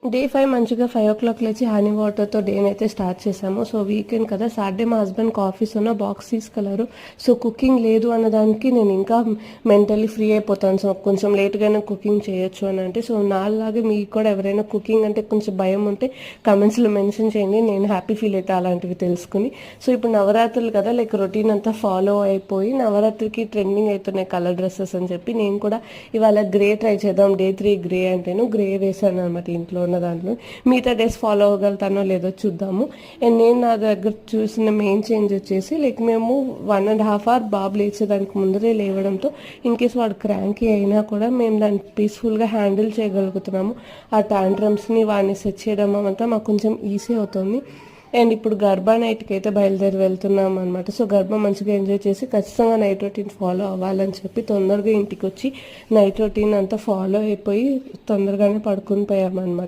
Day 5 మంచిగా 5:00 లేచి honey వాటర్‌తో డేనైతే స్టార్ట్ చేశాము. సో, వీకెండ్ కదా! సాటర్‌డే మా హస్బెండ్‌కి ఆఫీసున్న బాక్స్ తీసుకెళ్లారు. సో, కుకింగ్ లేదు అన్నదానికి నేను ఇంకా మెంటల్లీ ఫ్రీ అయిపోతాను. సో, కొంచెం లేట్‌గానే కుకింగ్ చేయొచ్చు అని అంటే, సో, నాలాగే మీకు కూడా ఎవరైనా కుకింగ్ అంటే కొంచెం భయం ఉంటే కామెంట్స్‌లో మెన్షన్ చేయండి. నేను హ్యాపీ ఫీల్ అయితా అలాంటివి తెలుసుకొని. సో, ఇప్పుడు నవరాత్రులు కదా! లైక్ రొటీన్ అంతా ఫాలో అయిపోయి నవరాత్రికి ట్రెండింగ్ అయితున్నాయి కలర్ డ్రెసెస్ అని చెప్పి నేను కూడా ఇవాళ గ్రే ట్రై చేద్దాం. డే 3 గ్రే అంటేను గ్రే వేసాను అనమాట ఇంట్లో ఉన్న దాంట్లో. మిగతా డేస్ ఫాలో అవ్వగలుగుతానో లేదో చూద్దాము. అండ్ నేను నా దగ్గర చూసిన మెయిన్ చేంజ్ వచ్చేసి లైక్ మేము 1.5 అవర్ బాబు లేచేదానికి ముందరే లేవడంతో ఇన్కేస్ వాడు క్రాంకీ అయినా కూడా మేము దాన్ని పీస్ఫుల్గా హ్యాండిల్ చేయగలుగుతున్నాము. ఆ టాంట్రమ్స్ని వాడిని సెట్ చేయడం అంతా మాకు కొంచెం ఈజీ అవుతుంది. అండ్ ఇప్పుడు గర్భా నైట్కి అయితే బయలుదేరి వెళ్తున్నాం అనమాట. సో, గర్భ మంచిగా ఎంజాయ్ చేసి ఖచ్చితంగా నైట్ రొటీన్ ఫాలో అవ్వాలని చెప్పి తొందరగా ఇంటికి వచ్చి నైట్ రొటీన్ అంతా ఫాలో అయిపోయి తొందరగానే పడుకుని పోయామన్నమాట.